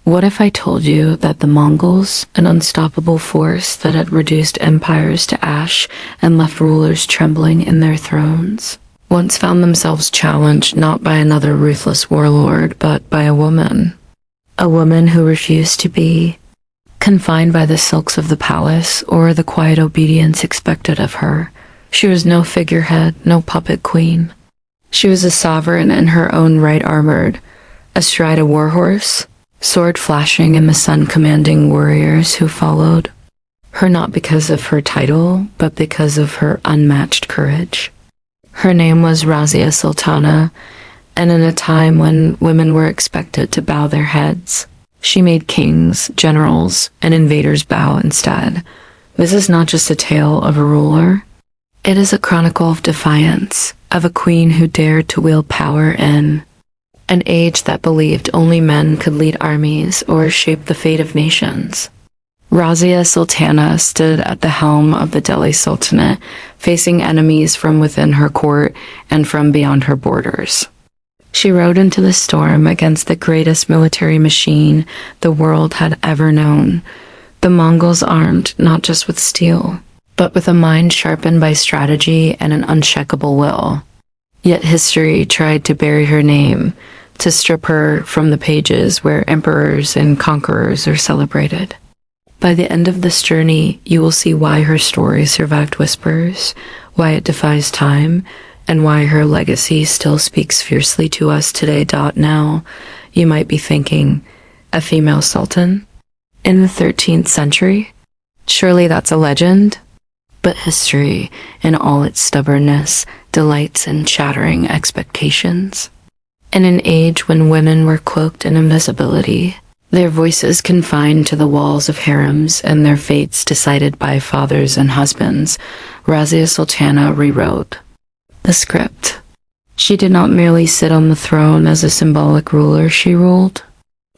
What if I told you that the Mongols, an unstoppable force that had reduced empires to ash and left rulers trembling in their thrones, once found themselves challenged not by another ruthless warlord, but by a woman? A woman who refused to be confined by the silks of the palace or the quiet obedience expected of her. She was no figurehead, no puppet queen. She was a sovereign in her own right, armored, astride a warhorse, sword flashing in the sun, commanding warriors who followed her not because of her title, but because of her unmatched courage. Her name was Razia Sultana, and in a time when women were expected to bow their heads, she made kings, generals, and invaders bow instead. This is not just a tale of a ruler. It is a chronicle of defiance, of a queen who dared to wield power in an age that believed only men could lead armies or shape the fate of nations. Razia Sultana stood at the helm of the Delhi Sultanate, facing enemies from within her court and from beyond her borders. She rode into the storm against the greatest military machine the world had ever known. The Mongols armed not just with steel, but with a mind sharpened by strategy and an unshakable will. Yet history tried to bury her name, to strip her from the pages where emperors and conquerors are celebrated. By the end of this journey, you will see why her story survived whispers, why it defies time, and why her legacy still speaks fiercely to us today. Now, you might be thinking, a female sultan? In the 13th century? Surely that's a legend? But history, in all its stubbornness, delights in shattering expectations. In an age when women were cloaked in invisibility, their voices confined to the walls of harems and their fates decided by fathers and husbands, Razia Sultana rewrote the script. She did not merely sit on the throne as a symbolic ruler, she ruled.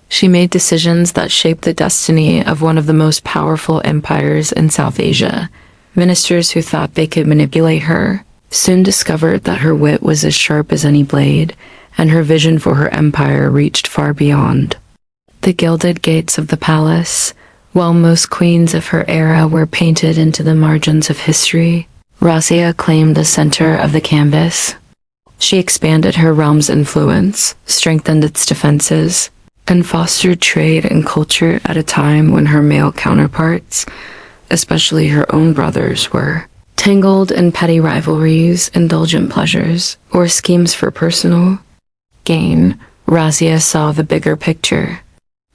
She made decisions that shaped the destiny of one of the most powerful empires in South Asia. Ministers who thought they could manipulate her soon discovered that her wit was as sharp as any blade, and her vision for her empire reached far beyond the gilded gates of the palace. While most queens of her era were painted into the margins of history, Razia claimed the center of the canvas. She expanded her realm's influence, strengthened its defenses, and fostered trade and culture at a time when her male counterparts, especially her own brothers, were tangled in petty rivalries, indulgent pleasures, or schemes for personal gain. Razia saw the bigger picture.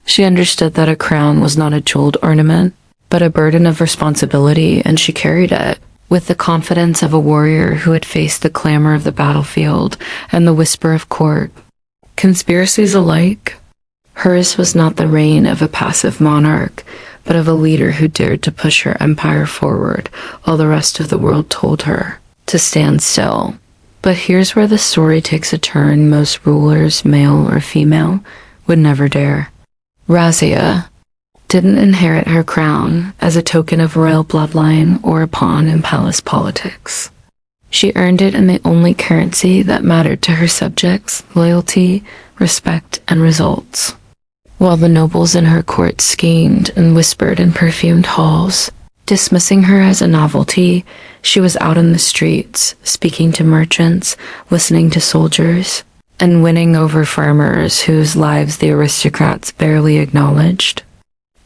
She understood that a crown was not a jeweled ornament, but a burden of responsibility, and she carried it with the confidence of a warrior who had faced the clamor of the battlefield and the whisper of court conspiracies alike. Hers was not the reign of a passive monarch, but of a leader who dared to push her empire forward while the rest of the world told her to stand still. But here's where the story takes a turn most rulers, male or female, would never dare. Razia didn't inherit her crown as a token of royal bloodline or a pawn in palace politics. She earned it in the only currency that mattered to her subjects: loyalty, respect, and results. While the nobles in her court schemed and whispered in perfumed halls, dismissing her as a novelty, she was out in the streets, speaking to merchants, listening to soldiers, and winning over farmers whose lives the aristocrats barely acknowledged.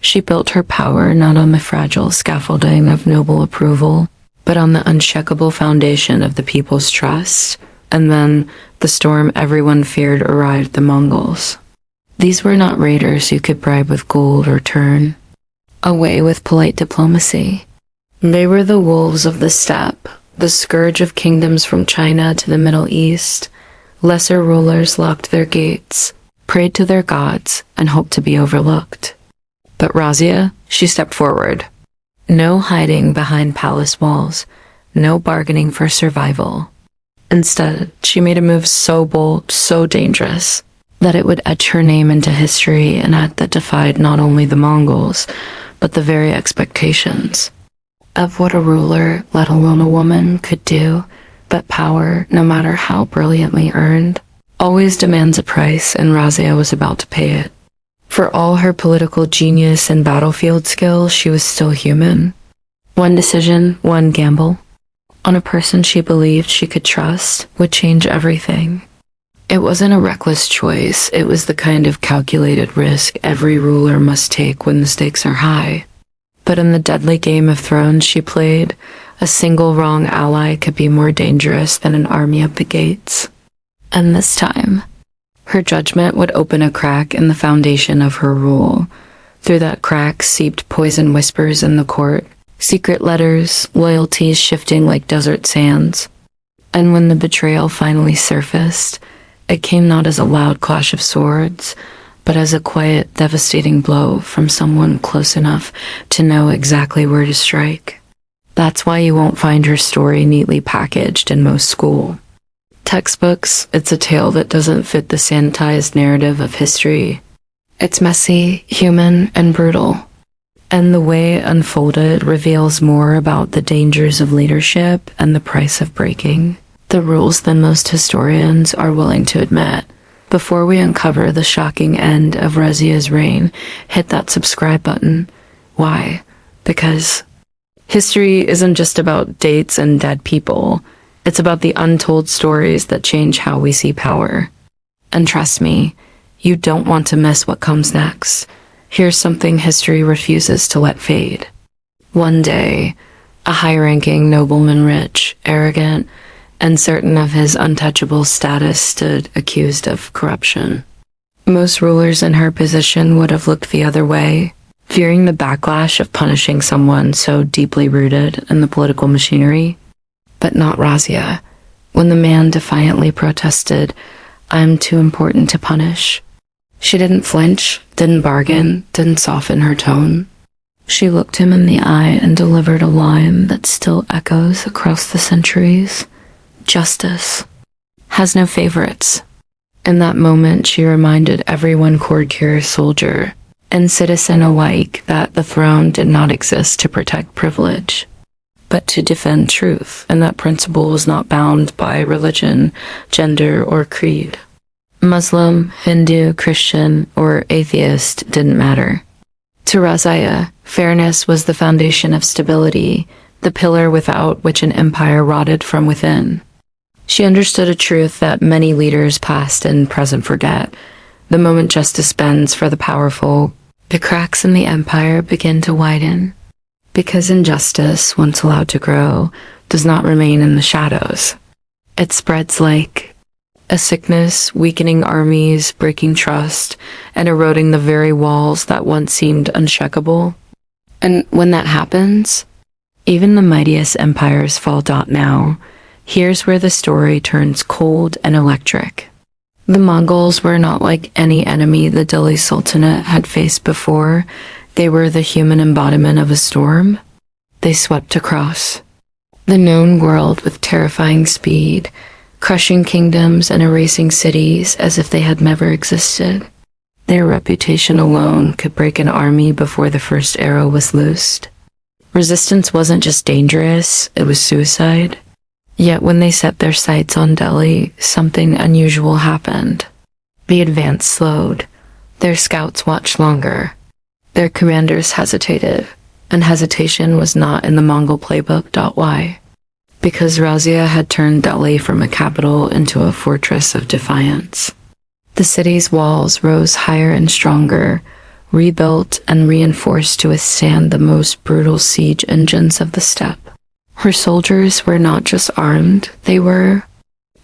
She built her power not on the fragile scaffolding of noble approval, but on the unshakable foundation of the people's trust. And then, the storm everyone feared arrived: the Mongols. These were not raiders you could bribe with gold or turn away with polite diplomacy. They were the wolves of the steppe, the scourge of kingdoms from China to the Middle East. Lesser rulers locked their gates, prayed to their gods, and hoped to be overlooked. But Razia, she stepped forward. No hiding behind palace walls, no bargaining for survival. Instead, she made a move so bold, so dangerous, that it would etch her name into history, an act that defied not only the Mongols, but the very expectations of what a ruler, let alone a woman, could do. But power, no matter how brilliantly earned, always demands a price, and Razia was about to pay it. For all her political genius and battlefield skill, she was still human. One decision, one gamble, on a person she believed she could trust, would change everything. It wasn't a reckless choice, it was the kind of calculated risk every ruler must take when the stakes are high. But in the deadly game of thrones she played, a single wrong ally could be more dangerous than an army at the gates. And this time, her judgment would open a crack in the foundation of her rule. Through that crack seeped poison whispers in the court, secret letters, loyalties shifting like desert sands. And when the betrayal finally surfaced, it came not as a loud clash of swords, but as a quiet, devastating blow from someone close enough to know exactly where to strike. That's why you won't find her story neatly packaged in most school textbooks. It's a tale that doesn't fit the sanitized narrative of history. It's messy, human, and brutal. And the way it unfolded reveals more about the dangers of leadership and the price of breaking the rules than most historians are willing to admit. Before we uncover the shocking end of Razia's reign, hit that subscribe button. Why? Because history isn't just about dates and dead people. It's about the untold stories that change how we see power. And trust me, you don't want to miss what comes next. Here's something history refuses to let fade. One day, a high-ranking nobleman, rich, arrogant, and certain of his untouchable status, stood accused of corruption. Most rulers in her position would have looked the other way, fearing the backlash of punishing someone so deeply rooted in the political machinery. But not Razia. When the man defiantly protested, "I'm too important to punish," she didn't flinch, didn't bargain, didn't soften her tone. She looked him in the eye and delivered a line that still echoes across the centuries. Justice has no favorites. In that moment, she reminded everyone cord-curious soldier and citizen alike that the throne did not exist to protect privilege, but to defend truth, and that principle was not bound by religion, gender, or creed. Muslim, Hindu, Christian, or atheist didn't matter. To Razia, fairness was the foundation of stability, the pillar without which an empire rotted from within. She understood a truth that many leaders past and present forget. The moment justice bends for the powerful, the cracks in the empire begin to widen. Because injustice, once allowed to grow, does not remain in the shadows. It spreads like a sickness, weakening armies, breaking trust, and eroding the very walls that once seemed unshakable. And when that happens, even the mightiest empires fall. Now, here's where the story turns cold and electric. The Mongols were not like any enemy the Delhi Sultanate had faced before. They were the human embodiment of a storm. They swept across the known world with terrifying speed, crushing kingdoms and erasing cities as if they had never existed. Their reputation alone could break an army before the first arrow was loosed. Resistance wasn't just dangerous, it was suicide. Yet when they set their sights on Delhi, something unusual happened. The advance slowed. Their scouts watched longer. Their commanders hesitated, and hesitation was not in the Mongol playbook. Why? Because Razia had turned Delhi from a capital into a fortress of defiance. The city's walls rose higher and stronger, rebuilt and reinforced to withstand the most brutal siege engines of the steppe. Her soldiers were not just armed, they were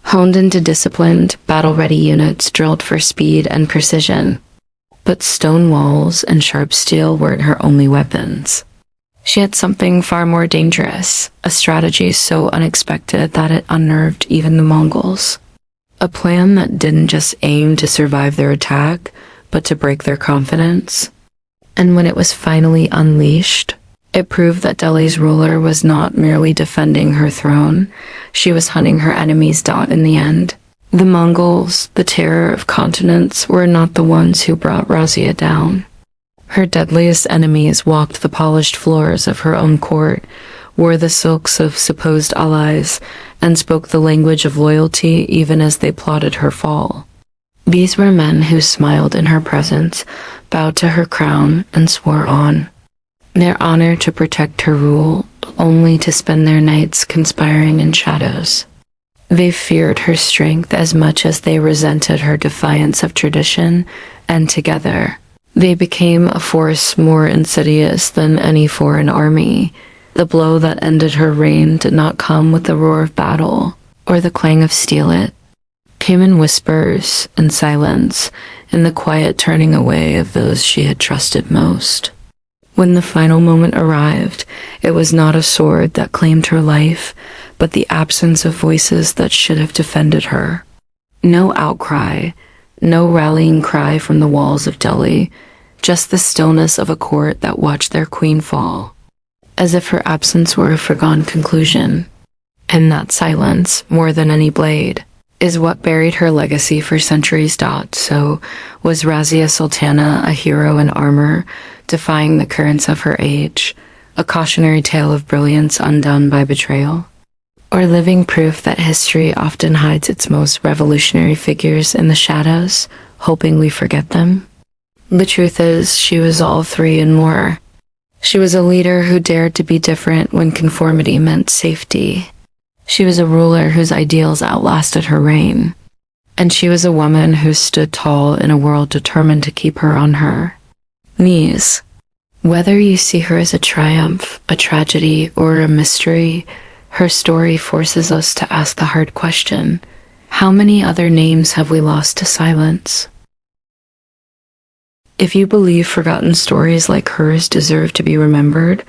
honed into disciplined, battle-ready units drilled for speed and precision. But stone walls and sharp steel weren't her only weapons. She had something far more dangerous, a strategy so unexpected that it unnerved even the Mongols. A plan that didn't just aim to survive their attack, but to break their confidence. And when it was finally unleashed, it proved that Delhi's ruler was not merely defending her throne, she was hunting her enemies. In the end, the Mongols, the terror of continents, were not the ones who brought Razia down. Her deadliest enemies walked the polished floors of her own court, wore the silks of supposed allies, and spoke the language of loyalty even as they plotted her fall. These were men who smiled in her presence, bowed to her crown, and swore on their honor to protect her rule, only to spend their nights conspiring in shadows. They feared her strength as much as they resented her defiance of tradition, and together, they became a force more insidious than any foreign army. The blow that ended her reign did not come with the roar of battle, or the clang of steel. It came in whispers and silence, in the quiet turning away of those she had trusted most. When the final moment arrived, it was not a sword that claimed her life, but the absence of voices that should have defended her. No outcry, no rallying cry from the walls of Delhi, just the stillness of a court that watched their queen fall, as if her absence were a foregone conclusion. And that silence, more than any blade, is what buried her legacy for centuries. So was Razia Sultana a hero in armor, defying the currents of her age, a cautionary tale of brilliance undone by betrayal? Or living proof that history often hides its most revolutionary figures in the shadows, hoping we forget them? The truth is, she was all three and more. She was a leader who dared to be different when conformity meant safety. She was a ruler whose ideals outlasted her reign. And she was a woman who stood tall in a world determined to keep her on her knees. Whether you see her as a triumph, a tragedy, or a mystery, her story forces us to ask the hard question: how many other names have we lost to silence? If you believe forgotten stories like hers deserve to be remembered,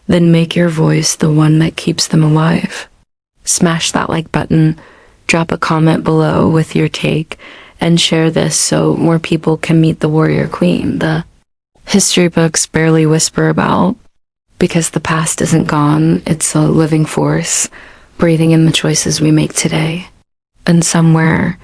then make your voice the one that keeps them alive. Smash that like button, drop a comment below with your take, and share this so more people can meet the warrior queen the history books barely whisper about. Because the past isn't gone, it's a living force, breathing in the choices we make today. And somewhere,